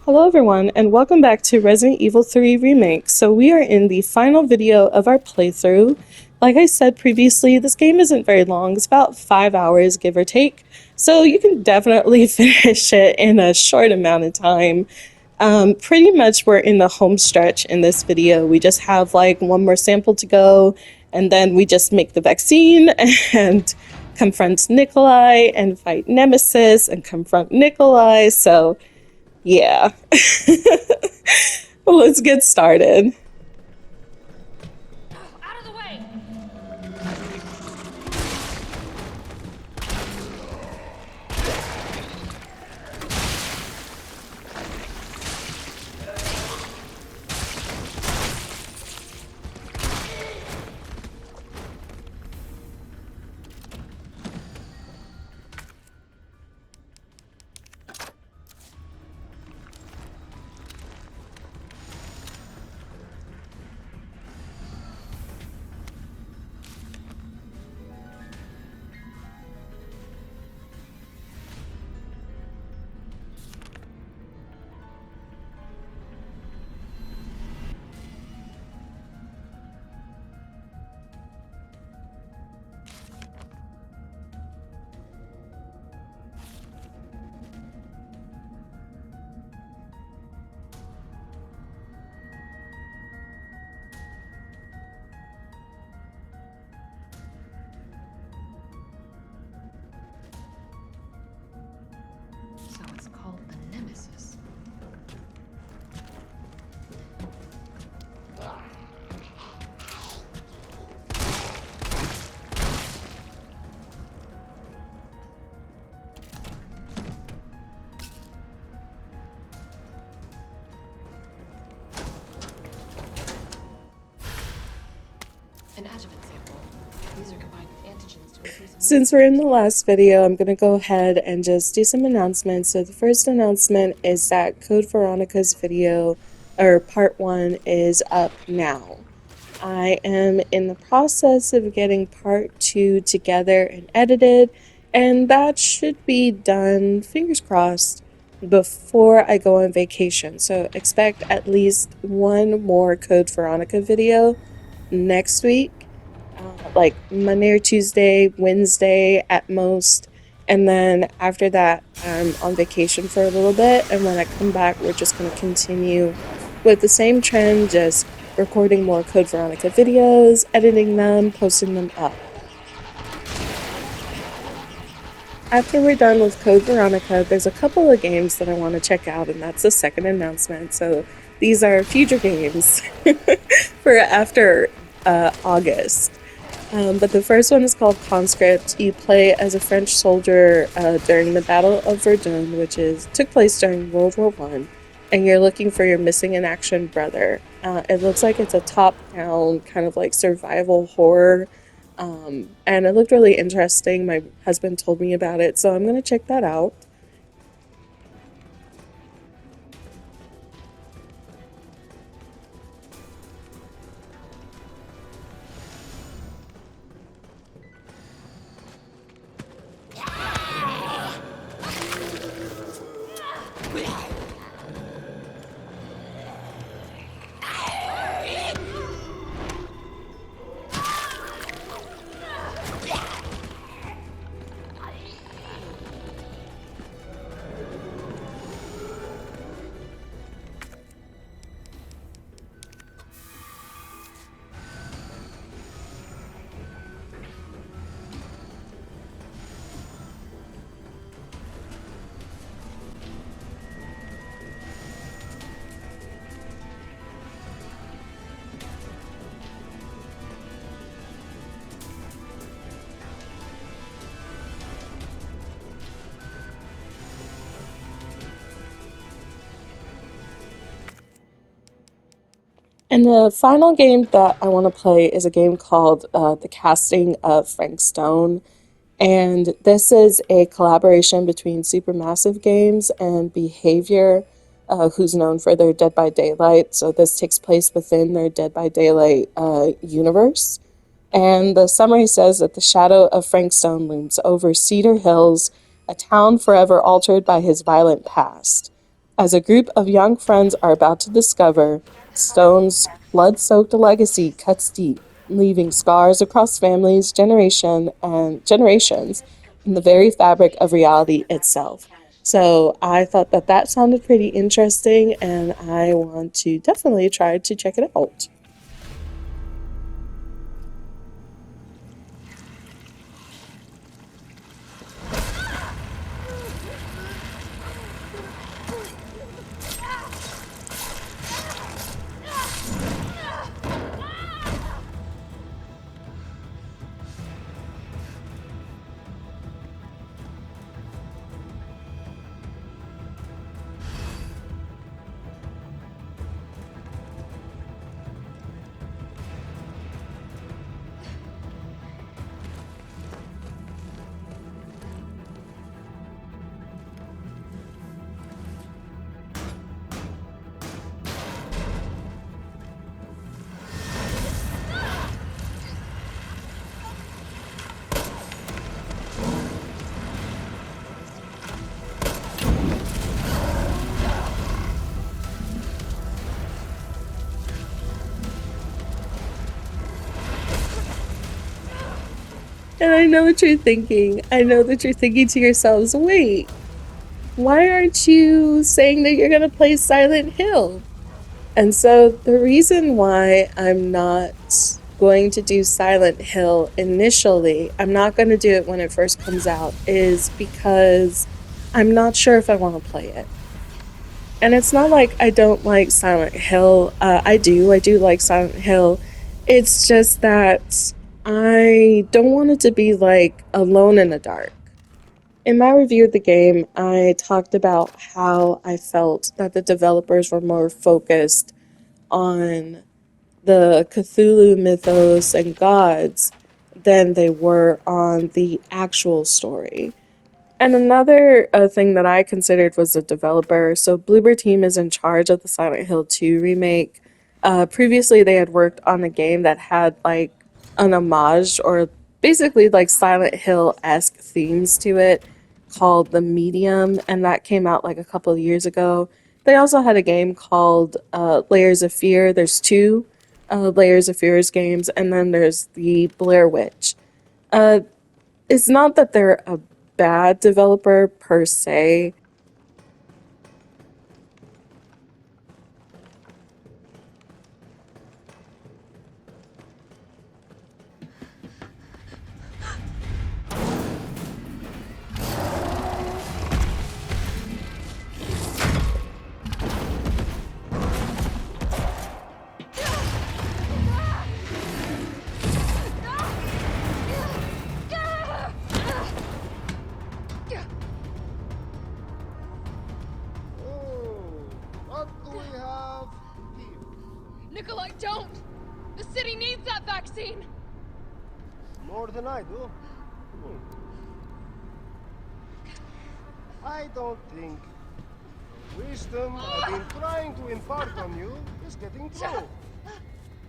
Hello everyone, and welcome back to Resident Evil 3 Remake. So we are in the final video of our playthrough. Like I said previously, this game isn't very long. It's about 5 hours, give or take. So you can definitely finish it in a short amount of time. Pretty much we're in the home stretch in this video. We just have like one more sample to go, and then we just make the vaccine and confront Nikolai and fight Nemesis and confront Nikolai. So yeah. Well, let's get started. Out of the way! So it's called the Nemesis. An adjuvant sample. These are combined with antigens to increase. Since we're in the last video, I'm going to go ahead and just do some announcements. So the first announcement is that Code Veronica's video, or part 1, is up now. I am in the process of getting part 2 together and edited, and that should be done, fingers crossed, before I go on vacation. So expect at least one more Code Veronica video next week, like Monday or Tuesday, Wednesday at most. And then after that, I'm on vacation for a little bit. And when I come back, we're just going to continue with the same trend, just recording more Code Veronica videos, editing them, posting them up. After we're done with Code Veronica, there's a couple of games that I want to check out, and that's the second announcement. So these are future games for after August. But the first one is called Conscript. You play as a French soldier during the Battle of Verdun, which took place during World War I, and you're looking for your missing in action brother. It looks like it's a top-down kind of like survival horror, and it looked really interesting. My husband told me about it, so I'm going to check that out. And the final game that I want to play is a game called The Casting of Frank Stone. And this is a collaboration between Supermassive Games and Behavior, who's known for their Dead by Daylight. So this takes place within their Dead by Daylight universe. And the summary says that the shadow of Frank Stone looms over Cedar Hills, a town forever altered by his violent past. As a group of young friends are about to discover, Stone's blood-soaked legacy cuts deep, leaving scars across families, generations, and the very fabric of reality itself. So I thought that that sounded pretty interesting, and I want to definitely try to check it out. And I know what you're thinking. I know that you're thinking to yourselves, wait, why aren't you saying that you're going to play Silent Hill? And so the reason why I'm not going to do Silent Hill initially, I'm not going to do it when it first comes out, is because I'm not sure if I want to play it. And it's not like I don't like Silent Hill. I do like Silent Hill. It's just that I don't want it to be like Alone in the Dark. In my review of the game, I talked about how I felt that the developers were more focused on the Cthulhu mythos and gods than they were on the actual story. And another thing that I considered was the developer. So Bloober Team is in charge of the Silent Hill 2 remake. Previously, they had worked on a game that had like an homage or basically like Silent Hill esque themes to it called The Medium, and that came out like a couple of years ago. They also had a game called Layers of Fear. There's two Layers of Fears games, and then there's the Blair Witch. Uh, it's not that they're a bad developer per se. Oh, what do we have here? Nikolai, don't! The city needs that vaccine! More than I do. Hmm. I don't think the wisdom I've been trying to impart on you is getting through.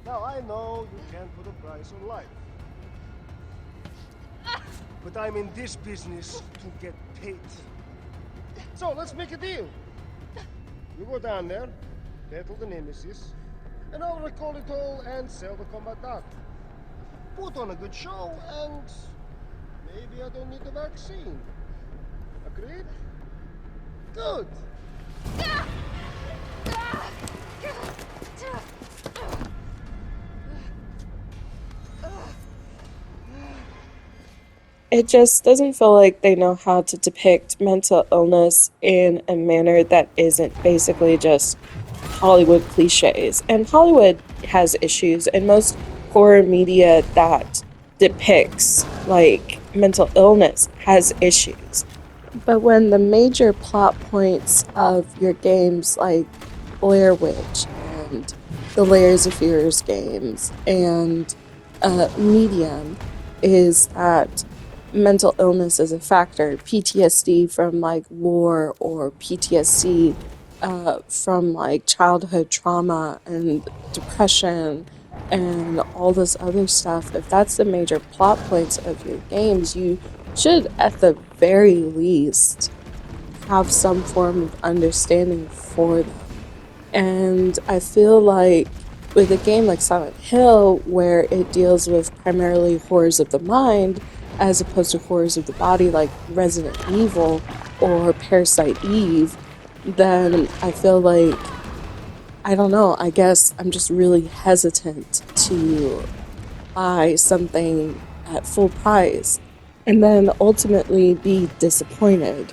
Now I know you can't put a price on life. But I'm in this business to get paid. So let's make a deal. You go down there, battle the Nemesis, and I'll recall it all and sell the combat art. Put on a good show, and maybe I don't need the vaccine. Agreed? Good. It just doesn't feel like they know how to depict mental illness in a manner that isn't basically just Hollywood cliches. And Hollywood has issues, and most horror media that depicts like mental illness has issues. But when the major plot points of your games like Blair Witch and the Layers of Fears games and Medium is that mental illness is a factor, PTSD from like war or PTSD from like childhood trauma and depression and all this other stuff, if that's the major plot points of your games, you should at the very least have some form of understanding for them. And I feel like with a game like Silent Hill, where it deals with primarily horrors of the mind as opposed to horrors of the body, like Resident Evil or Parasite Eve, then I feel like, I don't know, I guess I'm just really hesitant to buy something at full price and then ultimately be disappointed.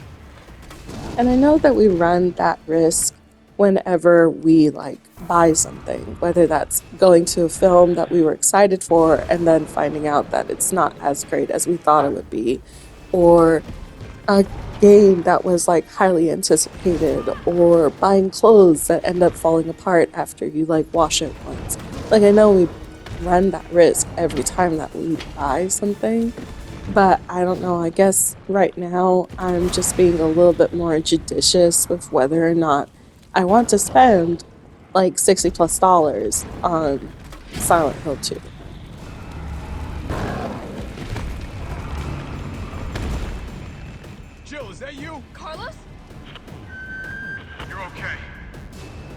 And I know that we run that risk whenever we like buy something, whether that's going to a film that we were excited for and then finding out that it's not as great as we thought it would be, or a game that was like highly anticipated, or buying clothes that end up falling apart after you like wash it once. Like I know we run that risk every time that we buy something, but I don't know, I guess right now I'm just being a little bit more judicious with whether or not I want to spend like $60+ on Silent Hill 2. Jill, is that you? Carlos? You're okay.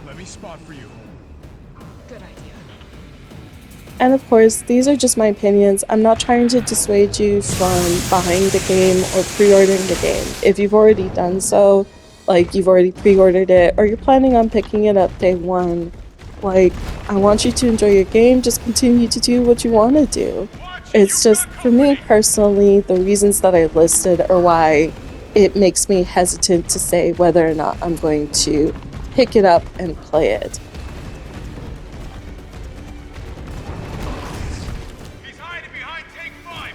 Let me spot for you. Good idea. And of course, these are just my opinions. I'm not trying to dissuade you from buying the game or pre-ordering the game. If you've already done so, like you've already pre-ordered it, or you're planning on picking it up day one, like I want you to enjoy your game, just continue to do what you want to do. It's just, for me personally, the reasons that I listed are why it makes me hesitant to say whether or not I'm going to pick it up and play it. He's hiding behind tank 5.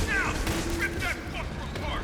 Now, rip that fucker apart.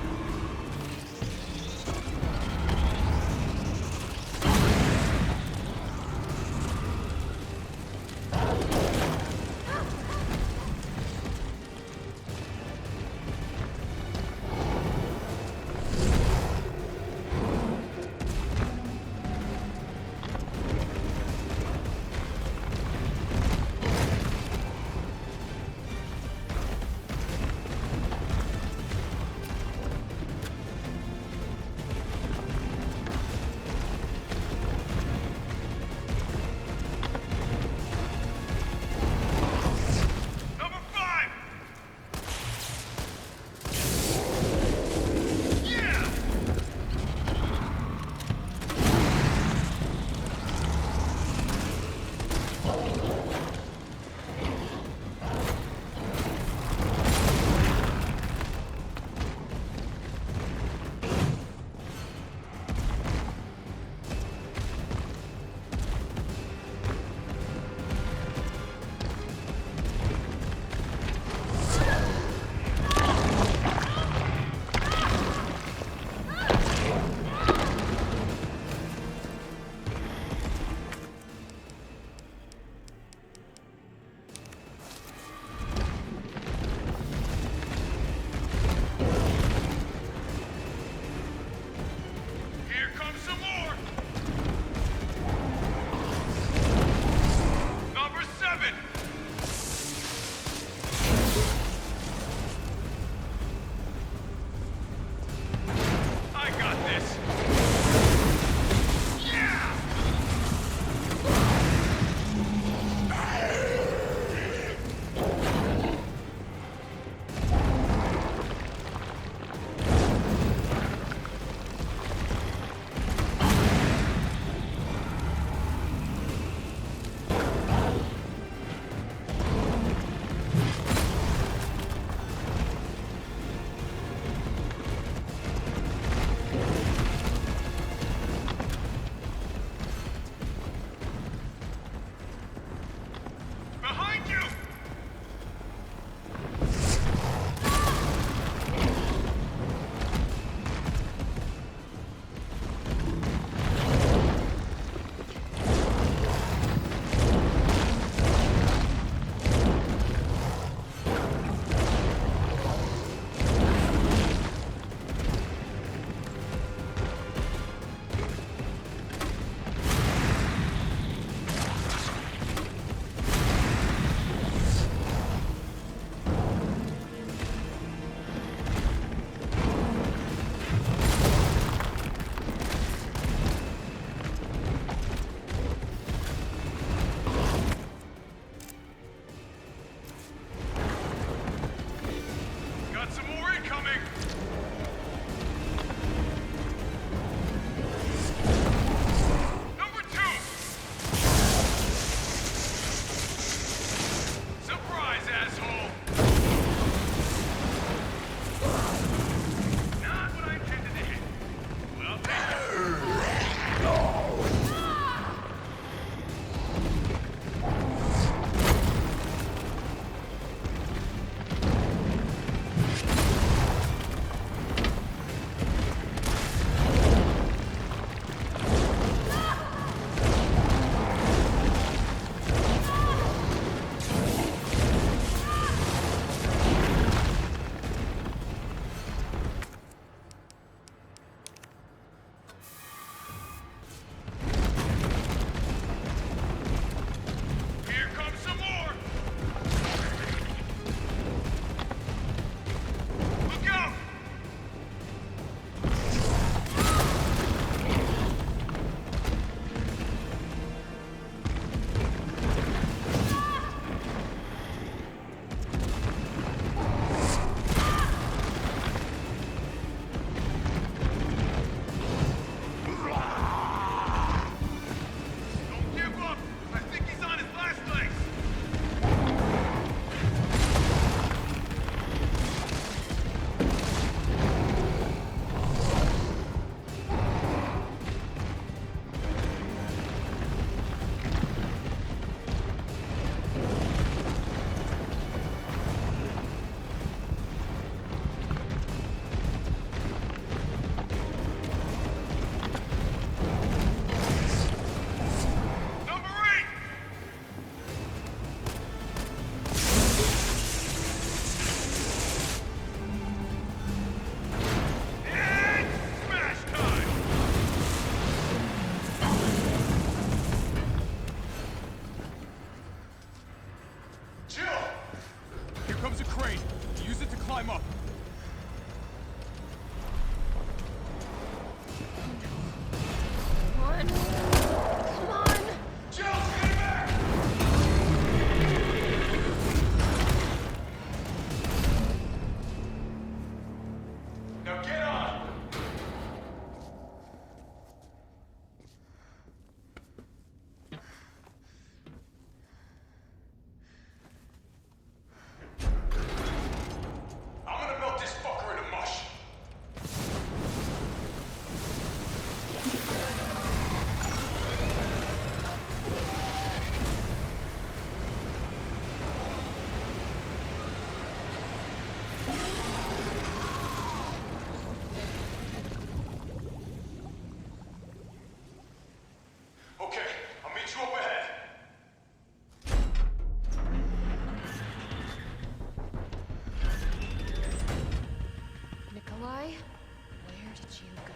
you go.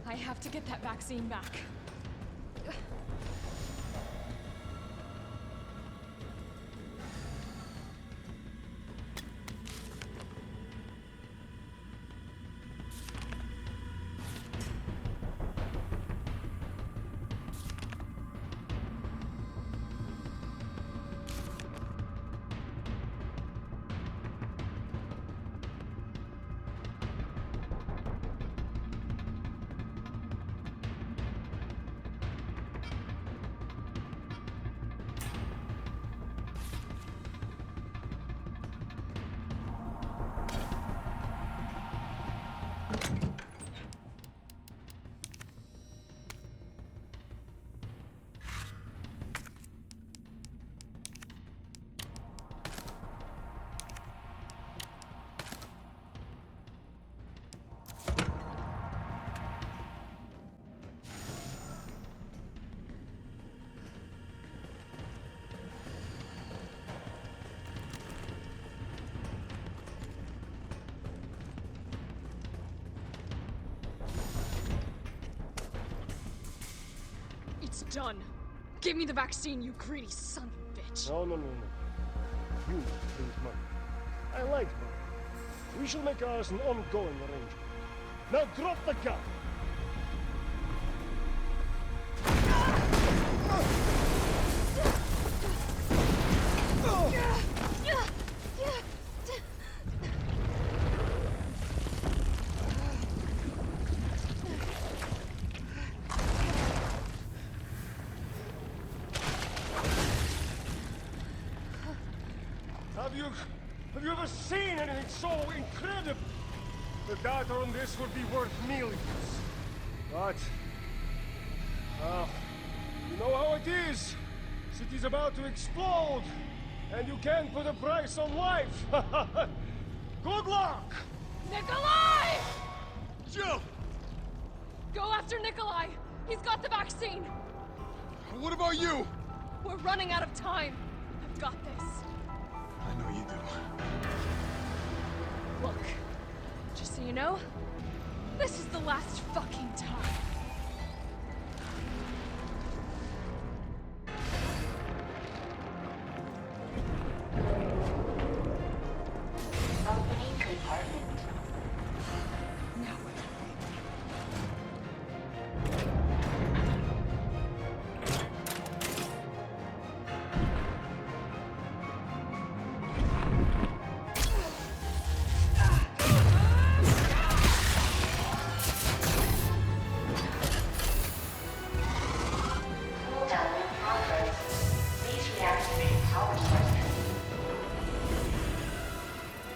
I have to get that vaccine back. It's done. Give me the vaccine, you greedy son of a bitch. No. You bring money. I like money. We shall make ours an ongoing arrangement. Now drop the gun! Have you ever seen anything so incredible? The data on this would be worth millions. But, you know how it is. City's about to explode, and you can't put a price on life. Good luck! Nikolai! Jill! Go after Nikolai! He's got the vaccine! What about you? We're running out of time. I've got this. I know you do. Look, just so you know, this is the last fucking time. Opening compartment. No. Cooldown in progress. Please reactivate power sources.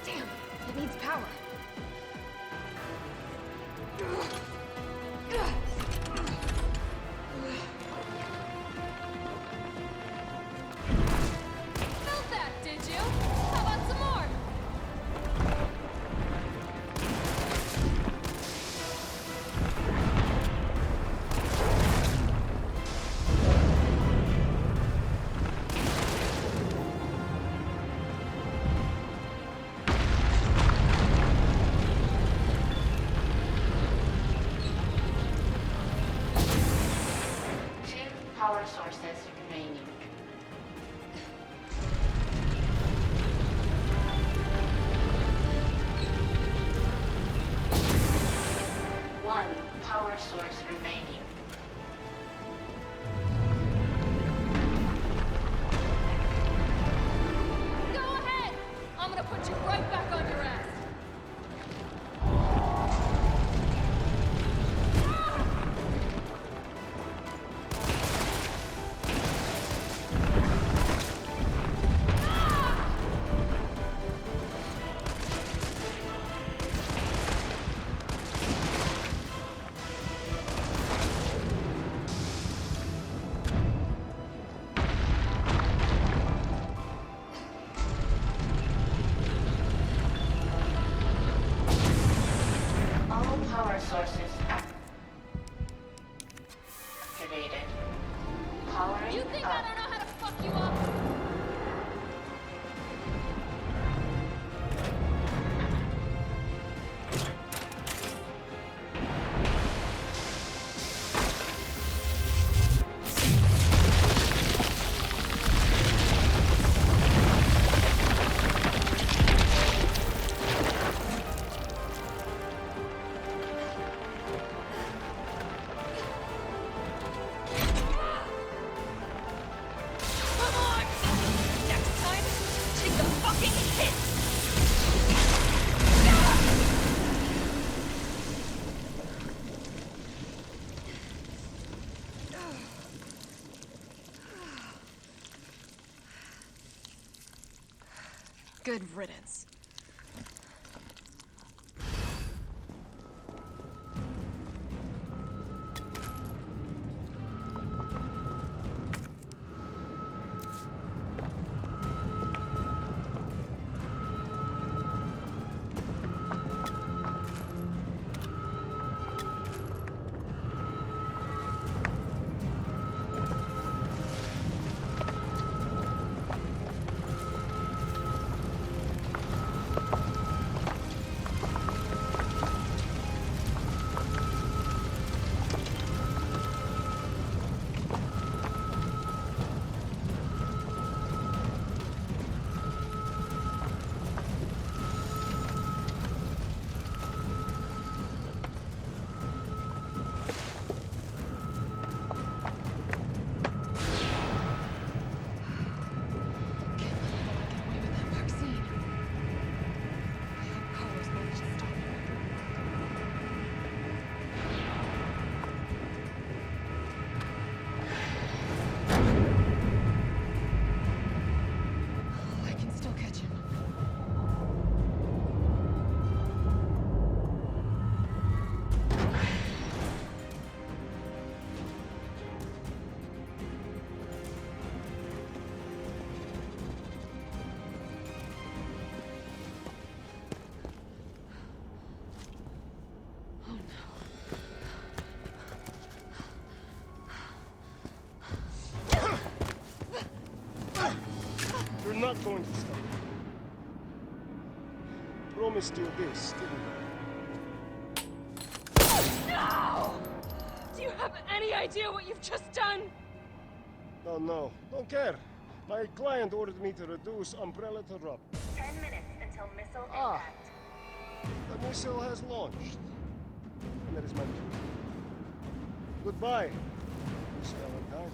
Damn, it needs power. Felt that, did you? How about some more? Two power sources remaining. One power source remaining. Go ahead! I'm gonna put you right back on your ass. All power sources activated. Powering You think up. I don't know how to fuck you up? Good riddance. I can still catch him. You're not going to stop. Promised you this, didn't I? No! Do you have any idea what you've just done? No, no, don't care. My client ordered me to reduce Umbrella to rubber. 10 minutes until missile Ah. impact. The missile has launched. And that is my cue. Goodbye, Miss Valentine.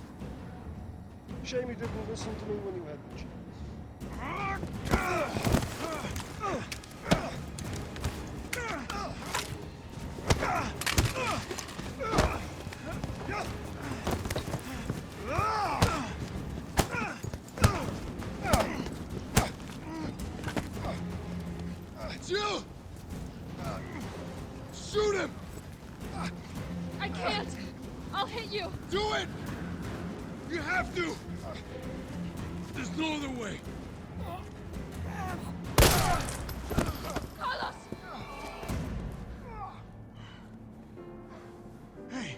Shame you didn't listen to me when you had the chance. It's you! Shoot him! I can't! I'll hit you! Do it! You have to! There's no other way. Carlos! Hey,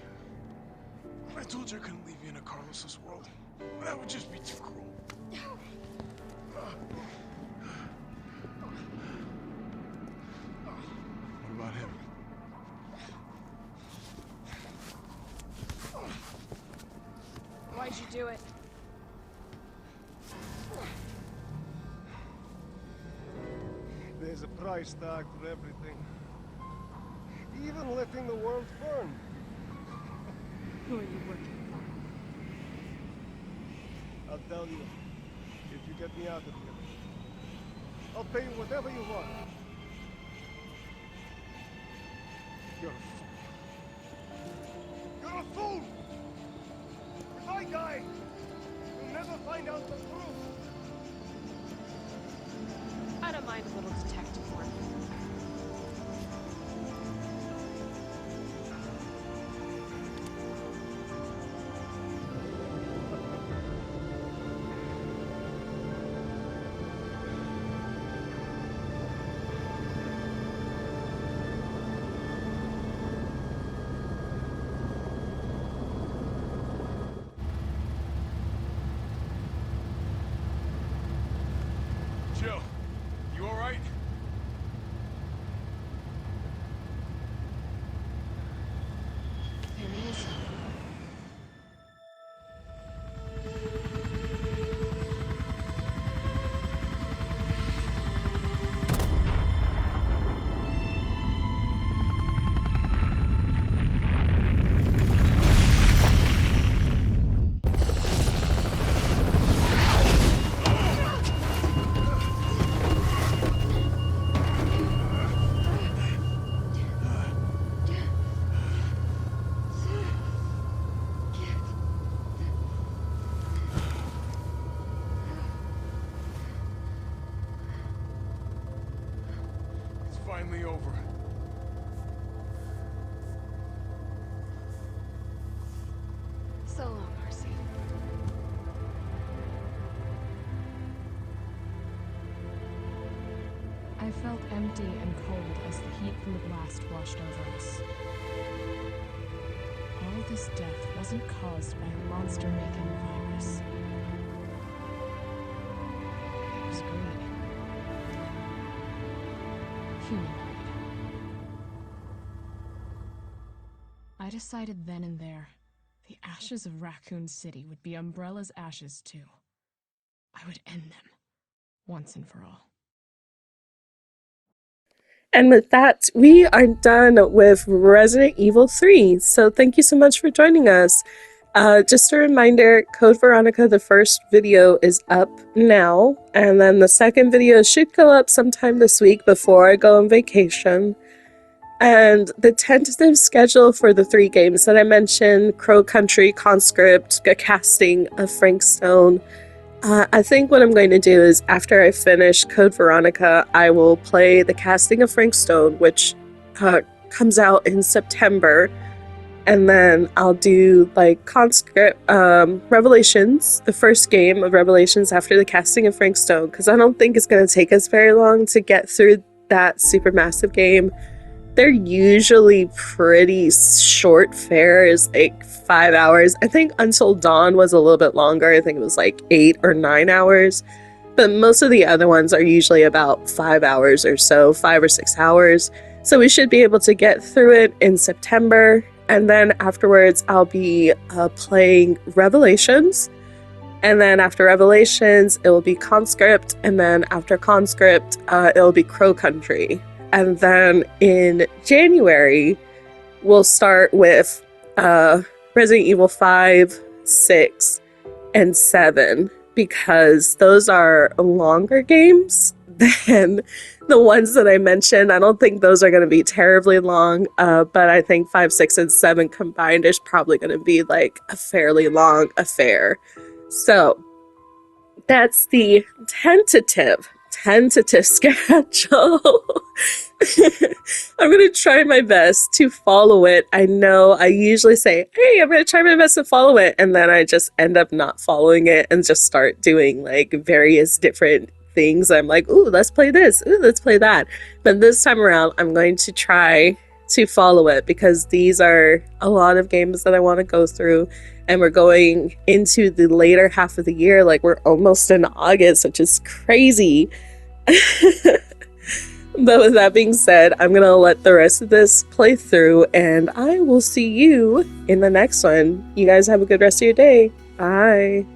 I told you I couldn't leave you in a Carlos's world. That would just be too cruel. What about him? Why'd you do it? There's a price tag for everything. Even letting the world burn. Who are you working I'll tell you, if you get me out of here. I'll pay you whatever you want. You're a fool. You're a fool! If I die, you'll never find out the truth. for? I don't mind a little detective work. Jill, you alright? finally over. So long, Marcy. I felt empty and cold as the heat from the blast washed over us. All this death wasn't caused by a monster-making virus. It was greed. Human greed. I decided then and there, the ashes of Raccoon City would be Umbrella's ashes too. I would end them, once and for all. And with that, we are done with Resident Evil 3. So thank you so much for joining us. Just a reminder, Code Veronica, the first video is up now. And then the second video should go up sometime this week before I go on vacation. And the tentative schedule for the 3 games that I mentioned, Crow Country, Conscript, a casting of Frank Stone. I think what I'm going to do is after I finish Code Veronica, I will play the casting of Frank Stone, which comes out in September. And then I'll do like Conscript, Revelations, the first game of Revelations after the casting of Frank Stone, because I don't think it's going to take us very long to get through that supermassive game. They're usually pretty short fares, like 5 hours. I think Until Dawn was a little bit longer. I think it was like 8 or 9 hours. But most of the other ones are usually about 5 hours or so, 5 or 6 hours. So we should be able to get through it in September. And then afterwards, I'll be playing Revelations. And then after Revelations, it will be Conscript. And then after Conscript, it'll be Crow Country. And then in January, we'll start with Resident Evil 5, 6, and 7, because those are longer games than the ones that I mentioned. I don't think those are going to be terribly long, but I think 5, 6, and 7 combined is probably going to be like a fairly long affair. So that's the tentative schedule. I'm going to try my best to follow it. I know I usually say, hey, I'm going to try my best to follow it. And then I just end up not following it and just start doing like various different things. I'm like, ooh, let's play this. Ooh, let's play that. But this time around, I'm going to try to follow it because these are a lot of games that I want to go through. And we're going into the later half of the year. Like we're almost in August, which is crazy. But with that being said, I'm going to let the rest of this play through and I will see you in the next one. You guys have a good rest of your day. Bye.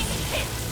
fucking hit!